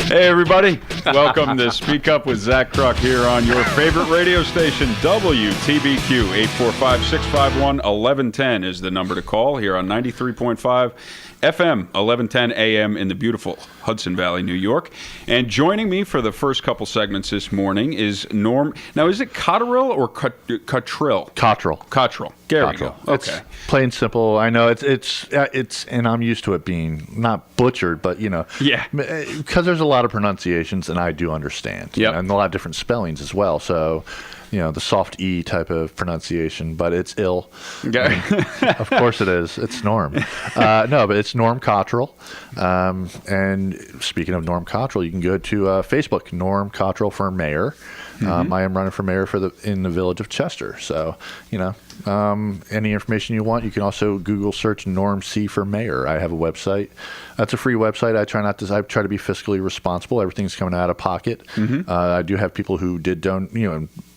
Hey, everybody. Welcome to Speak Up with Zack Kruk here on your favorite radio station, WTBQ. 845-651-1110 is the number to call here on 93.5 FM, 1110 AM in the beautiful Hudson Valley, New York. And joining me for the first couple segments this morning is Norm. Now, is it Cottrill or Cottrill? Cottrill. Cottrill. There we go. Okay. It's plain and simple. I know it's, and I'm used to it being not butchered, but Yeah. because there's a lot of pronunciations, and I do understand. Yep. And a lot of different spellings as well. So, the soft E type of pronunciation, but it's ill. Okay. Of course it is. It's Norm. No, but it's Norm Cottrill. And speaking of Norm Cottrill, you can go to Facebook, Norm Cottrill for mayor. I am running for mayor in the village of Chester. So, any information you want, you can also Google search Norm C for mayor. I have a website. That's a free website. I try to be fiscally responsible. Everything's coming out of pocket. I do have people who did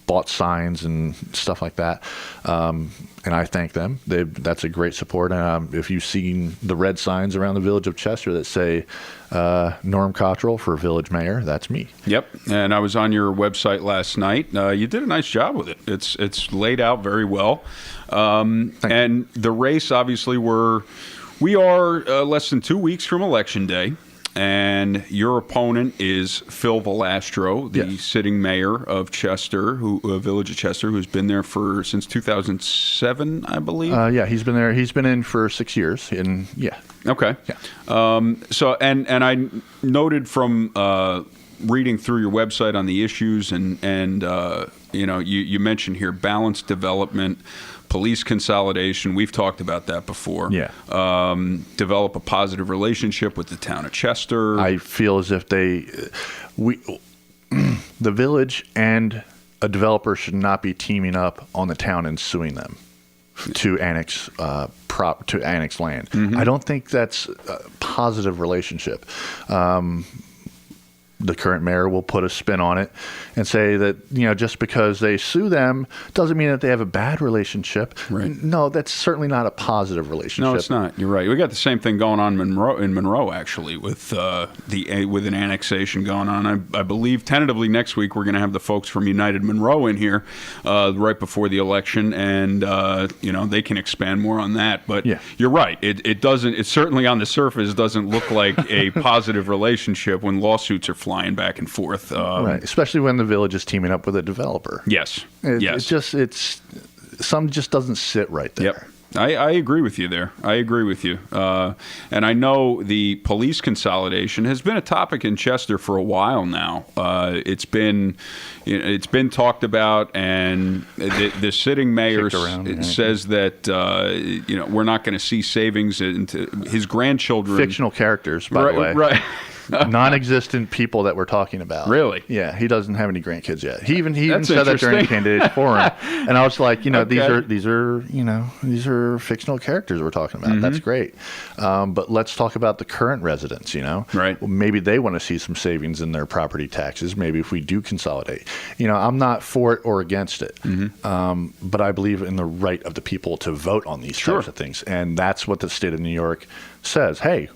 bought signs and stuff like that. And I thank them. That's a great support. If you've seen the red signs around the village of Chester that say Norm Cottrill for village mayor, that's me. Yep. And I was on your website last night. You did a nice job with it. It's laid out very well. And the race, obviously, we are less than 2 weeks from Election Day. And your opponent is Phil Velastro, the sitting mayor of Chester, village of Chester, who's been there since 2007, I believe. He's been there. He's been in for 6 years. And Okay. Yeah. So I noted from reading through your website on the issues, and you mentioned here balanced development, police consolidation. We've talked about that before. Yeah. Develop a positive relationship with the town of Chester. I feel as if the village and a developer should not be teaming up on the town and suing them to annex land. I don't think that's a positive relationship. The current mayor will put a spin on it and say that, just because they sue them doesn't mean that they have a bad relationship. Right. No, that's certainly not a positive relationship. No, it's not. You're right. We got the same thing going on in Monroe actually, with an annexation going on. I believe tentatively next week we're going to have the folks from United Monroe in here right before the election, and they can expand more on that. But you're right. It doesn't. It certainly on the surface doesn't look like a positive relationship when lawsuits are flying back and forth. Right, especially when the village is teaming up with a developer. Yes. Some just doesn't sit right there. Yep. I agree with you there. I agree with you. And I know the police consolidation has been a topic in Chester for a while now. It's been talked about, and the sitting mayor says that we're not going to see savings into his grandchildren. Fictional characters, by the way. Right. Non-existent people that we're talking about. Really? Yeah, he doesn't have any grandkids yet. He even That's said that during the candidates forum, and I was like, Okay. these are fictional characters we're talking about. That's great, but let's talk about the current residents. Right? Well, maybe they want to see some savings in their property taxes. Maybe if we do consolidate, I'm not for it or against it, but I believe in the right of the people to vote on these types of things, and that's what the state of New York says. Hey,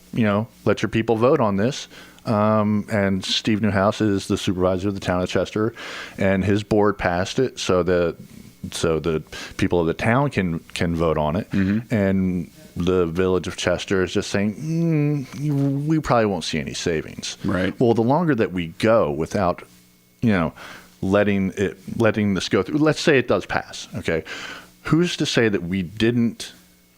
let your people vote on this. And Steve Newhouse is the supervisor of the town of Chester, and his board passed it so the people of the town can vote on it. And the village of Chester is just saying, we probably won't see any savings. Right. Well, the longer that we go without, letting this go through, let's say it does pass. Okay. Who's to say that we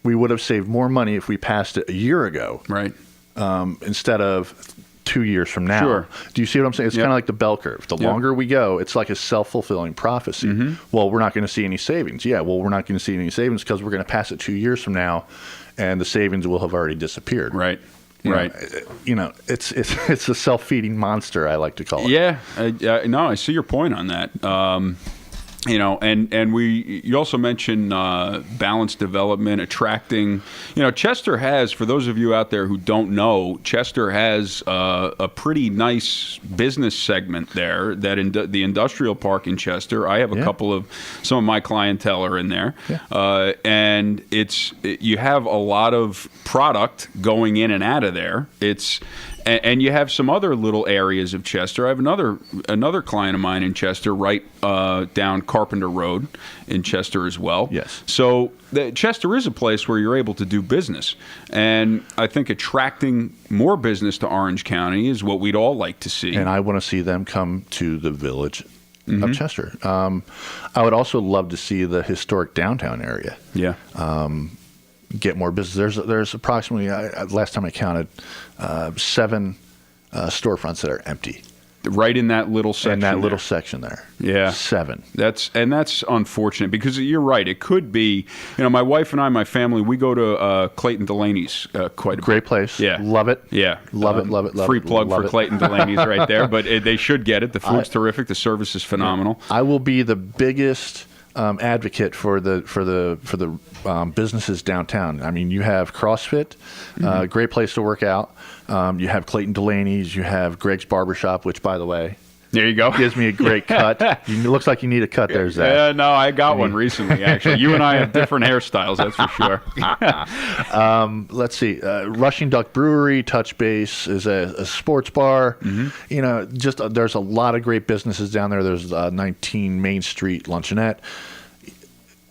would have saved more money if we passed it a year ago. Right. Instead of 2 years from now. Sure. Do you see what I'm saying? It's kind of like the bell curve. The longer we go, it's like a self-fulfilling prophecy. Well, we're not going to see any savings. Yeah, well, we're not going to see any savings because we're going to pass it 2 years from now, and the savings will have already disappeared. Right. It's a self-feeding monster, I like to call it. Yeah. I see your point on that. You also mentioned balanced development, attracting. Chester has, for those of you out there who don't know, Chester has a pretty nice business segment there. That the industrial park in Chester. I have some of my clientele are in there, and you have a lot of product going in and out of there. And you have some other little areas of Chester. I have another client of mine in Chester, right down Carpenter Road in Chester as well. Yes. So Chester is a place where you're able to do business. And I think attracting more business to Orange County is what we'd all like to see. And I want to see them come to the village of Chester. I would also love to see the historic downtown area. Yeah. Get more business. There's approximately, last time I counted, 7 storefronts that are empty. Right in that little section. In that little there. section there. Yeah. 7. That's unfortunate because you're right. It could be, my wife and I, my family, we go to Clayton Delaney's quite a bit. Great place. Yeah. Love it. Yeah. Love it. Free plug love for it. Clayton Delaney's right there, but they should get it. The food's terrific. The service is phenomenal. I will be the biggest advocate for the businesses downtown. I mean, you have CrossFit, great place to work out. You have Clayton Delaney's. You have Greg's Barbershop, which, by the way, there you go. Gives me a great cut. It looks like you need a cut there, Zach. No, I got one recently, actually. You and I have different hairstyles, that's for sure. Let's see. Rushing Duck Brewery, Touch Base is a sports bar. There's a lot of great businesses down there. There's 19 Main Street Luncheonette.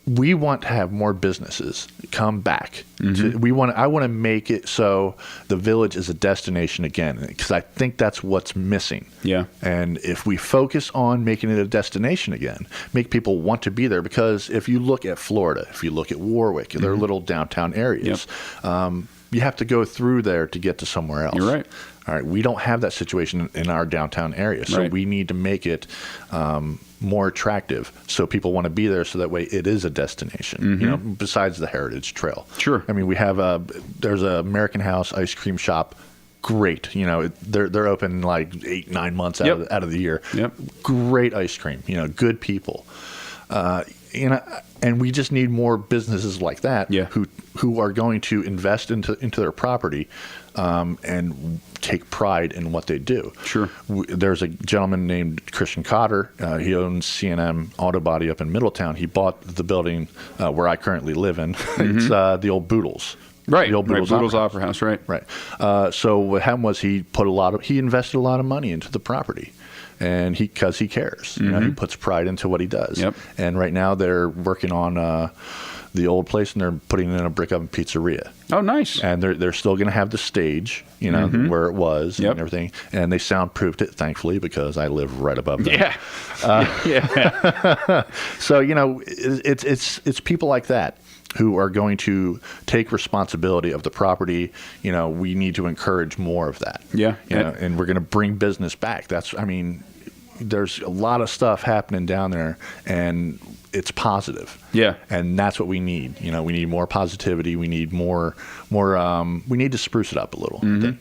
We want to have more businesses come back. I want to make it so the village is a destination again, because I think that's what's missing. Yeah. And if we focus on making it a destination again, make people want to be there, because if you look at Florida, if you look at Warwick, they're little downtown areas. You have to go through there to get to somewhere else. You're right. All right, we don't have that situation in our downtown area, so we need to make it more attractive so people want to be there, so that way it is a destination, besides the Heritage Trail. Sure. I mean, there's a American House ice cream shop. Great. They're open like 8-9 months out of the year. Yep. Great ice cream, good people. And we just need more businesses like that who are going to invest into their property and take pride in what they do. Sure. There's a gentleman named Christian Cotter. He owns C&M Auto Body up in Middletown. He bought the building where I currently live in. It's the old Boodles. Right, the old Boodles Opera House, right. So what happened was he invested a lot of money into the property. And because he cares, he puts pride into what he does. Yep. And right now they're working on the old place, and they're putting in a brick oven pizzeria. Oh, nice! And they're still going to have the stage, where it was and everything. And they soundproofed it, thankfully, because I live right above them. Yeah. So it's people like that who are going to take responsibility of the property. We need to encourage more of that. Yeah. And we're going to bring business back. There's a lot of stuff happening down there, and it's positive. Yeah. And that's what we need. We need more positivity. We need more we need to spruce it up a little. I think,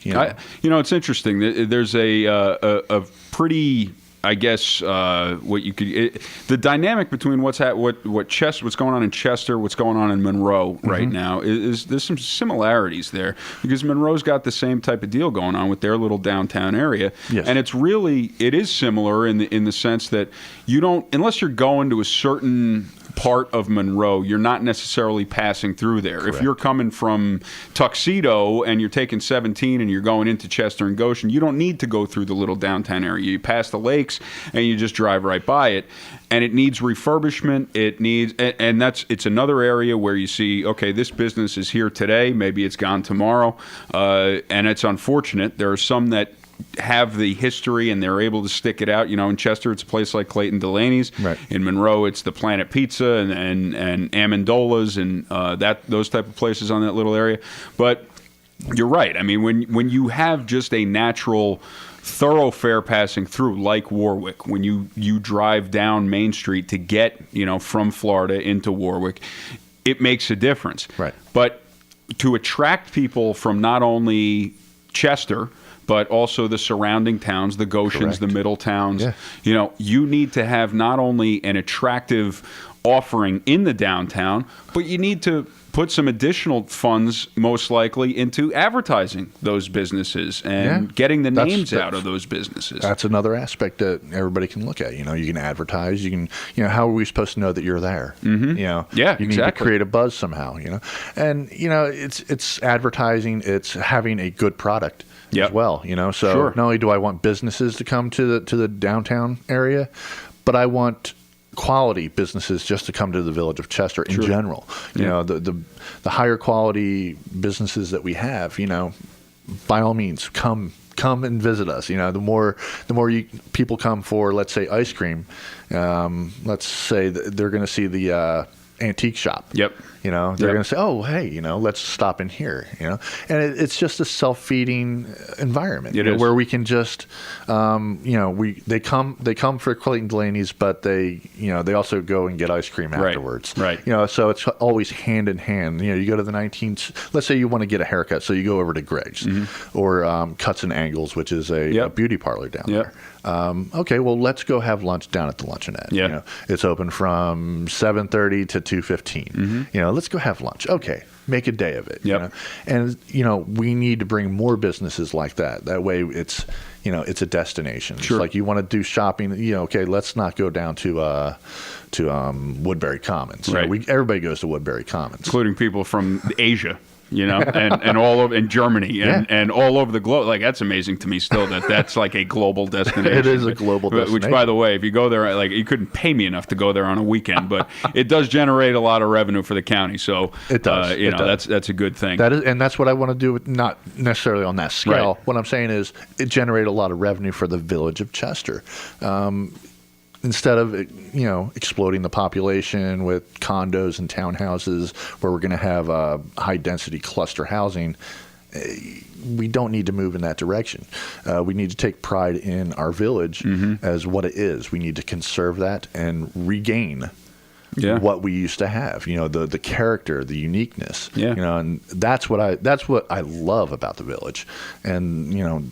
it's interesting. There's a pretty, I guess, the dynamic between what's going on in Chester, what's going on in Monroe right now is there's some similarities there, because Monroe's got the same type of deal going on with their little downtown area, and it is similar in the sense that you don't, unless you're going to a certain part of Monroe, you're not necessarily passing through there. Correct. If you're coming from Tuxedo and you're taking 17 and you're going into Chester and Goshen, you don't need to go through the little downtown area. You pass the lakes and you just drive right by it. And it needs refurbishment. It's another area where you see, okay, this business is here today, maybe it's gone tomorrow, and it's unfortunate. There are some that have the history and they're able to stick it out. In Chester, it's a place like Clayton Delaney's. Right. In Monroe, it's the Planet Pizza and Amendola's and those type of places on that little area. But you're right. I mean, when you have just a natural thoroughfare passing through, like Warwick, when you drive down Main Street to get from Florida into Warwick, it makes a difference. Right. But to attract people from not only Chester, but also the surrounding towns, the Goshens, correct, the middle towns. Yeah. You need to have not only an attractive offering in the downtown, but you need to put some additional funds, most likely, into advertising those businesses and getting the names out of those businesses. That's another aspect that everybody can look at. You know, you can advertise. You can, how are we supposed to know that you're there? Mm-hmm. You know, you need to create a buzz somehow. You know, and it's advertising. It's having a good product as well. You know, so not only do I want businesses to come to the downtown area, but I want quality businesses just to come to the Village of Chester in general. You know, the higher quality businesses that we have, by all means, come and visit us. You know, the more people come for, let's say, ice cream, let's say they're going to see the antique shop. Yep. You know, they're going to say, "Oh, hey, let's stop in here." You know, and it's just a self-feeding environment where we can just, they come for Clayton Delaney's, but they also go and get ice cream afterwards. Right. You know, so it's always hand in hand. You know, you go to the 19th. Let's say you want to get a haircut, so you go over to Greg's or Cuts and Angles, which is a beauty parlor down there. Okay, well, let's go have lunch down at the Luncheonette. Yeah. You know, it's open from 7:30 to 2:15. You know, let's go have lunch. Okay, make a day of it. Yep. And we need to bring more businesses like that. That way, it's it's a destination. Sure. It's like you want to do shopping. Okay, let's not go down to Woodbury Commons. Right. Everybody goes to Woodbury Commons, including people from Asia. And all over in Germany and all over the globe. Like, that's amazing to me still that's like a global destination. It is a global destination. Which, by the way, if you go there, like, you couldn't pay me enough to go there on a weekend, but it does generate a lot of revenue for the county. So it does. That's a good thing. That's what I want to do. Not necessarily on that scale. Right. What I'm saying is it generated a lot of revenue for the Village of Chester. Instead of exploding the population with condos and townhouses where we're going to have high density cluster housing, we don't need to move in that direction. We need to take pride in our village as what it is. We need to conserve that and regain what we used to have. The character, the uniqueness. And that's what I love about the village. And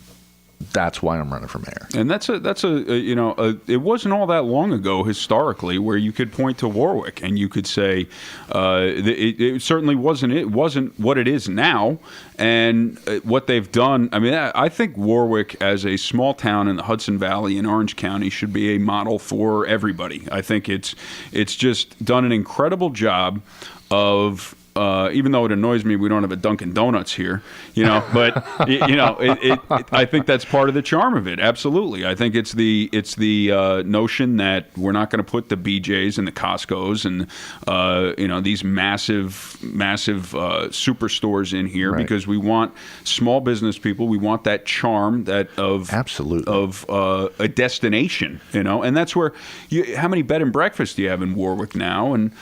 that's why I'm running for mayor. And that's it wasn't all that long ago historically where you could point to Warwick and you could say it certainly wasn't what it is now, and what they've done. I mean, I think Warwick as a small town in the Hudson Valley in Orange County should be a model for everybody. I think it's just done an incredible job of. Even though it annoys me, we don't have a Dunkin' Donuts here, but I think that's part of the charm of it. Absolutely, I think it's the notion that we're not going to put the BJ's and the Costco's and these massive superstores in here because we want small business people. We want that charm of a destination, and that's where how many bed and breakfasts do you have in Warwick now? And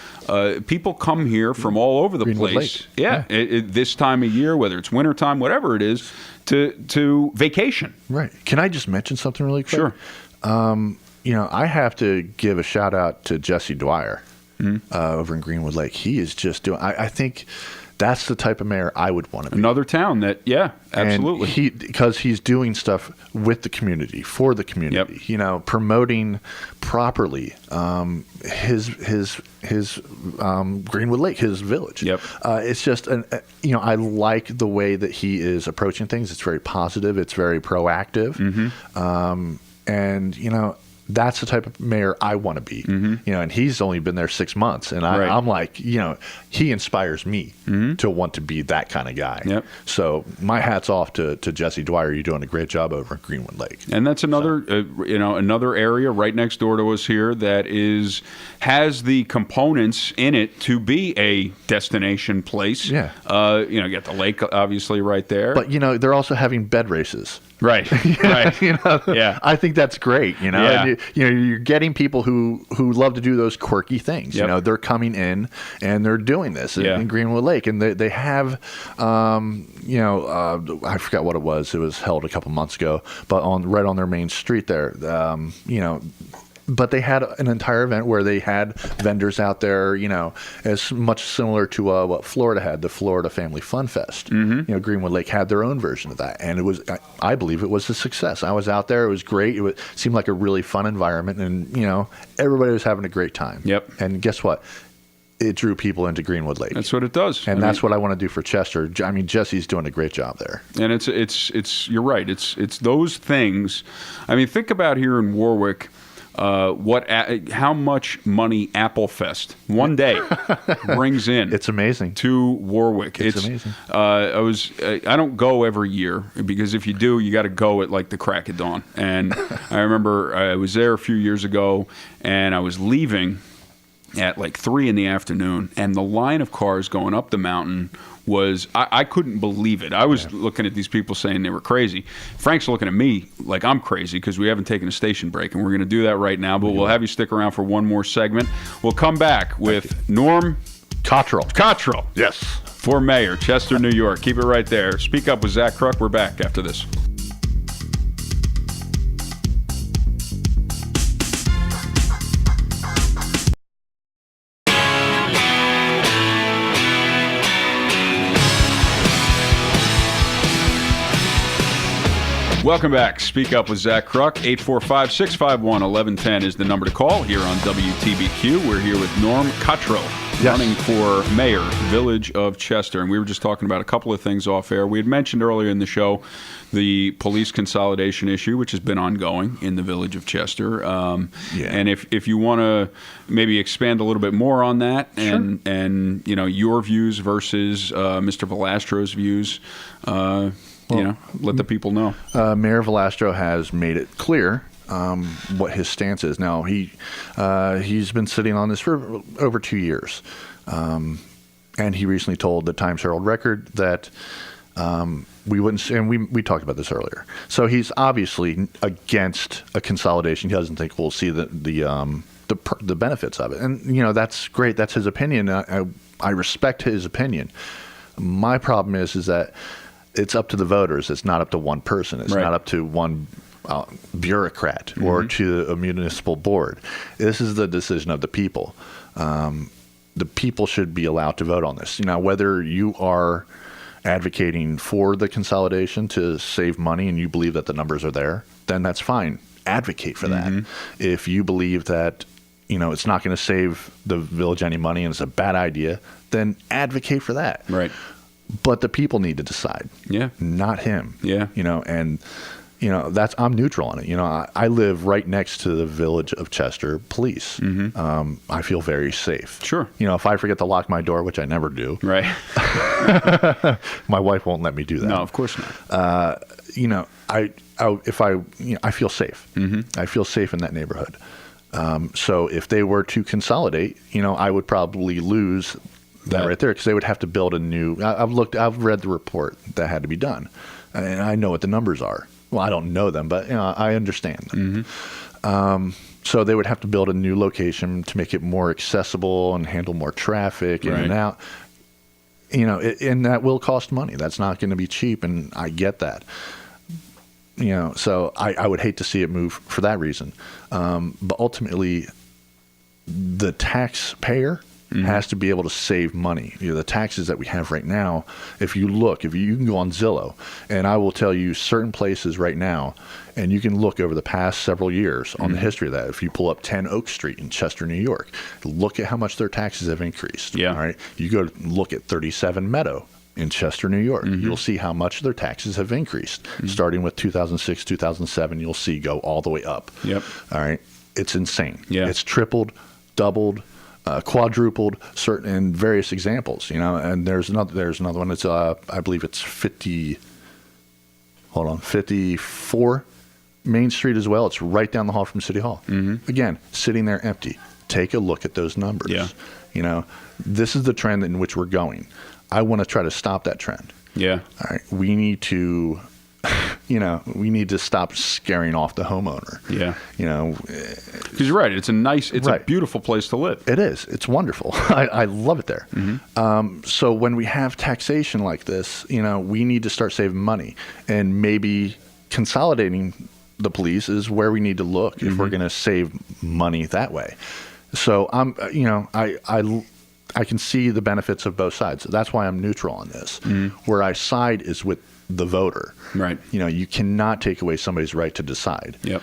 people come here from all over the Greenwood place. Lake. This time of year, whether it's wintertime, whatever it is, to vacation. Right. Can I just mention something really quick? Sure. I have to give a shout out to Jesse Dwyer over in Greenwood Lake. He is just doing. I think that's the type of mayor I would want to be. Another town that, absolutely. Because he's doing stuff with the community, for the community. Yep. Promoting properly his Greenwood Lake, his village. Yep. It's just I like the way that he is approaching things. It's very positive. It's very proactive. And that's the type of mayor I want to be. And he's only been there 6 months, and I'm like, he inspires me to want to be that kind of guy. Yep. So my hat's off to Jesse Dwyer. You're doing a great job over at Greenwood Lake. And that's another, another area right next door to us here that has the components in it to be a destination place. Yeah. You get the lake obviously right there. But they're also having bed races. Right. I think that's great. And you're getting people who love to do those quirky things. Yep. They're coming in and they're doing this in Greenwood Lake, and they have, I forgot what it was. It was held a couple months ago, but right on their main street there, But they had an entire event where they had vendors out there, as much similar to what Florida had, the Florida Family Fun Fest. Greenwood Lake had their own version of that, and it was, I believe, it was a success. I was out there; it was great. It seemed like a really fun environment, and everybody was having a great time. Yep. And guess what? it drew people into Greenwood Lake. That's what it does. And that's what I want to do for Chester. I mean, Jesse's doing a great job there. And it's you're right. It's those things. I mean, think about here in Warwick, how much money Applefest one day brings in. It's amazing. To Warwick. It's amazing. I don't go every year, because if you do, you got to go at like the crack of dawn. And I remember I was there a few years ago, and I was leaving at like 3 p.m, and the line of cars going up the mountain was, I couldn't believe it. I was looking at these people saying they were crazy. Frank's looking at me like I'm crazy because we haven't taken a station break, and we're going to do that right now, but we'll have you stick around for one more segment. We'll come back with Norm Cottrill. Yes. For mayor, Chester, New York. Keep it right there. Speak Up with Zack Kruk. We're back after this. Welcome back. Speak Up with Zack Kruk. 845-651-1110 is the number to call here on WTBQ. We're here with Norm Cottrill, running for mayor, Village of Chester. And we were just talking about a couple of things off air. We had mentioned earlier in the show the police consolidation issue, which has been ongoing in the Village of Chester. And if you want to maybe expand a little bit more on that, and you know, your views versus Mr. Velastro's views, let the people know. Mayor Velastro has made it clear what his stance is. Now, he's been sitting on this for over 2 years. And he recently told the Times-Herald-Record that we wouldn't, and we talked about this earlier. So he's obviously against a consolidation. He doesn't think we'll see the benefits of it. And, you know, that's great. That's his opinion. I respect his opinion. My problem is that it's up to the voters. It's not up to one person. It's not up to one bureaucrat or to a municipal board. This is the decision of the people. The people should be allowed to vote on this. You know, whether you are advocating for the consolidation to save money and you believe that the numbers are there, then that's fine. Advocate for that. If you believe that, you know, it's not going to save the village any money and it's a bad idea, then advocate for that. Right. But the people need to decide. Yeah. Not him. Yeah. You know, and, you know, I'm neutral on it. You know, I live right next to the Village of Chester Police. I feel very safe. Sure. You know, if I forget to lock my door, which I never do. Right. My wife won't let me do that. No, of course not. You know, I feel safe. I feel safe in that neighborhood. So if they were to consolidate, you know, I would probably lose that right there, because they would have to build a new. I've read the report that had to be done, and I know what the numbers are. Well, I don't know them, but you know, I understand them. So they would have to build a new location to make it more accessible and handle more traffic in and out. You know, and that will cost money. That's not going to be cheap, and I get that. You know, so I would hate to see it move for that reason. But ultimately, the taxpayer has to be able to save money. You know, the taxes that we have right now, if you can go on Zillow, and I will tell you certain places right now, and you can look over the past several years on the history of that. If you pull up 10 Oak Street in Chester, New York, look at how much their taxes have increased. Yeah. All right. You go look at 37 Meadow in Chester, New York. You'll see how much their taxes have increased. Starting with 2006, 2007, you'll see go all the way up. Yep. All right. It's insane. Yeah. It's tripled, doubled, quadrupled, certain in various examples, you know. And there's another one. It's I believe it's 54 Main Street as well. It's right down the hall from City Hall. Again, sitting there empty. Take a look at those numbers. Yeah. You know, this is the trend in which we're going. I want to try to stop that trend. Yeah. All right. We need to, we need to stop scaring off the homeowner. Yeah. You know, because you're right. It's a beautiful place to live. It is. It's wonderful. I love it there. So when we have taxation like this, you know, we need to start saving money, and maybe consolidating the police is where we need to look if we're going to save money that way. So I can see the benefits of both sides. That's why I'm neutral on this. Where I side is with the voter. Right. You know, you cannot take away somebody's right to decide. Yep.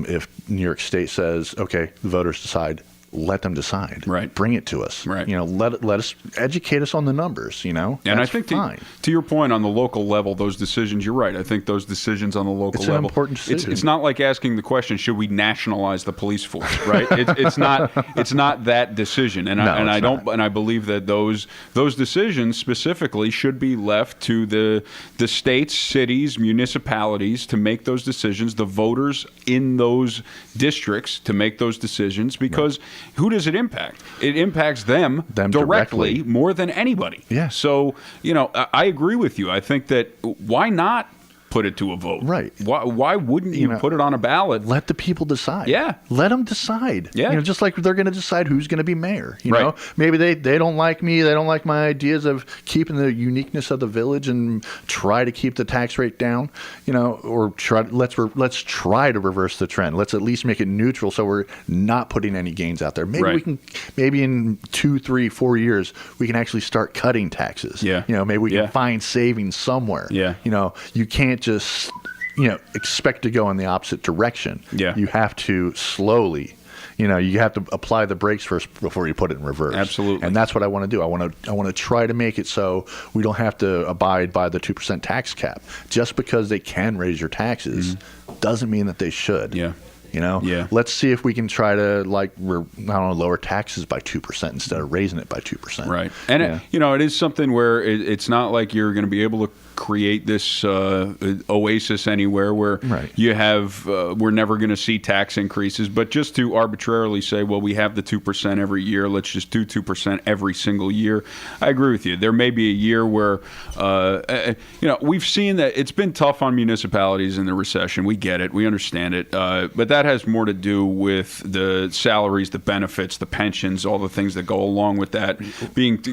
If New York State says, okay, the voters decide, let them decide. Right. Bring it to us. Right. Let us educate us on the numbers. And That's I think fine. to your point on the local level, those decisions. You're right. I think those decisions on the local It's level. an important decision. It's not like asking the question, should we nationalize the police force? Right. It's not. It's not that decision. And I believe that those decisions specifically should be left to the states, cities, municipalities to make those decisions. The voters in those districts to make those decisions, because who does it impact? It impacts them directly more than anybody. Yeah. So, I agree with you. I think that why not put it to a vote? Right. Why wouldn't you put it on a ballot? Let the people decide. Yeah. Let them decide. Yeah. Just like they're going to decide who's going to be mayor. You Right. know, maybe they don't like me. They don't like my ideas of keeping the uniqueness of the village and try to keep the tax rate down. Or let's try to reverse the trend. Let's at least make it neutral so we're not putting any gains out there. Maybe Right. we can. Maybe in 2, 3, 4 years we can actually start cutting taxes. Yeah. Maybe we Yeah. can find savings somewhere. Yeah. You can't just expect to go in the opposite direction. Yeah. You have to slowly, you have to apply the brakes first before you put it in reverse. Absolutely. And that's what I want to do. I want to try to make it so we don't have to abide by the 2% tax cap. Just because they can raise your taxes doesn't mean that they should. Yeah. Yeah. Let's see if we can try to lower taxes by 2% instead of raising it by 2%. Right. And it is something where it's not like you're going to be able to create this oasis anywhere where you have we're never going to see tax increases, but just to arbitrarily say, well, we have the 2% every year, let's just do 2% every single year. I agree with you. There may be a year where we've seen that it's been tough on municipalities in the recession. We get it, we understand it, but that has more to do with the salaries, the benefits, the pensions, all the things that go along with that,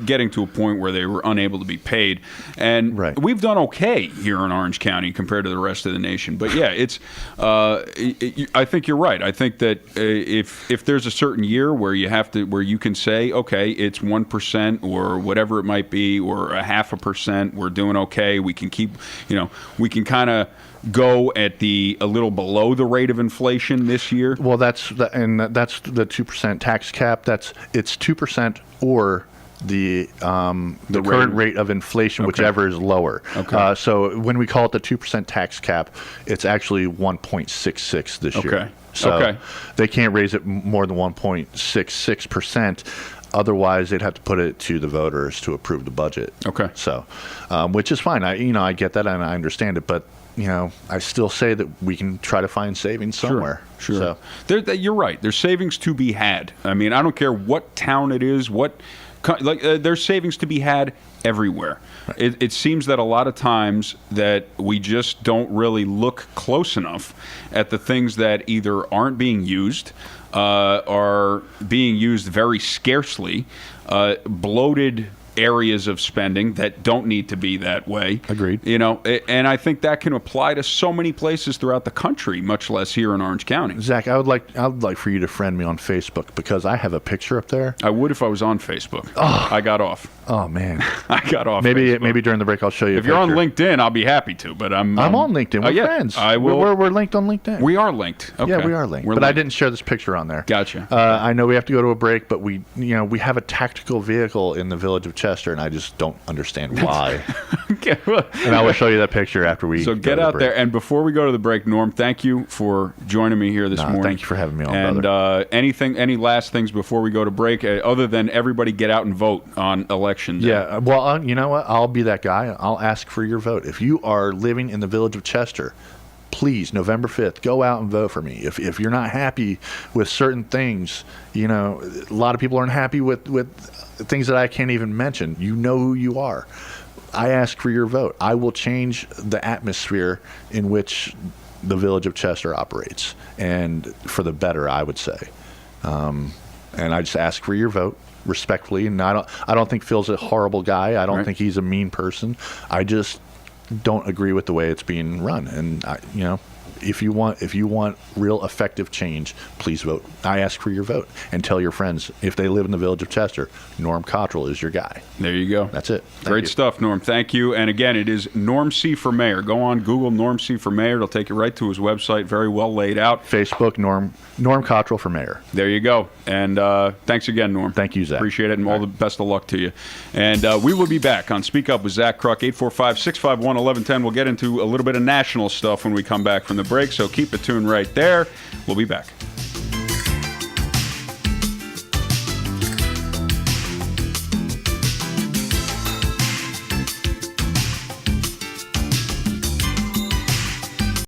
getting to a point where they were unable to be paid. And we've done okay here in Orange County compared to the rest of the nation. But yeah, it's. I think you're right. I think that if there's a certain year where you can say, okay, it's 1% or whatever it might be, or a 0.5%, we're doing okay. We can keep, we can kind of go at a little below the rate of inflation this year. Well, that's the 2% tax cap. It's 2% or the current rate of inflation, whichever is lower. Okay. So when we call it the 2% tax cap, it's actually 1.66 this year. So they can't raise it more than 1.66%. Otherwise, they'd have to put it to the voters to approve the budget. Okay. So, which is fine. I get that and I understand it, but I still say that we can try to find savings somewhere. Sure. So you're right. There's savings to be had. I mean, I don't care what town it is, there's savings to be had everywhere. Right. It seems that a lot of times that we just don't really look close enough at the things that either aren't being used, are being used very scarcely, bloated areas of spending that don't need to be that way. Agreed. And I think that can apply to so many places throughout the country, much less here in Orange County. Zach, I would like for you to friend me on Facebook because I have a picture up there. I would if I was on Facebook. Oh. I got off. Oh man, I got off. Maybe during the break I'll show you. If you're on LinkedIn, I'll be happy to. But I'm on LinkedIn. We're friends. I will. We're linked on LinkedIn. We are linked. Okay. Yeah, we are linked. But I didn't share this picture on there. Gotcha. I know we have to go to a break, but we have a tactical vehicle in the village of Chester, and I just don't understand why. And I will show you that picture after we. So get out there, and before we go to the break, Norm, thank you for joining me here this morning. Thank you for having me on, and, brother. Any last things before we go to break, other than everybody get out and vote on election day? Yeah. Well, you know what? I'll be that guy. I'll ask for your vote. If you are living in the village of Chester, please, November 5th, go out and vote for me. If you're not happy with certain things, a lot of people aren't happy with things that I can't even mention. You know who you are. I ask for your vote. I will change the atmosphere in which the village of Chester operates, and for the better, I would say. And I just ask for your vote respectfully. And I don't think Phil's a horrible guy. I don't think he's a mean person. I just don't agree with the way it's being run. And if you want real effective change, please vote. I ask for your vote, and tell your friends if they live in the village of Chester, Norm Cottrill is your guy. There you go. That's it. Great stuff, Norm. Thank you. And again, it is Norm C. for Mayor. Go on Google Norm C. for Mayor. It'll take you right to his website. Very well laid out. Facebook, Norm Cottrill for Mayor. There you go. And thanks again, Norm. Thank you, Zach. Appreciate it, and all the best of luck to you. And we will be back on Speak Up with Zack Kruk, 845-651-1110. We'll get into a little bit of national stuff when we come back from the break, so keep it tuned right there. We'll be back.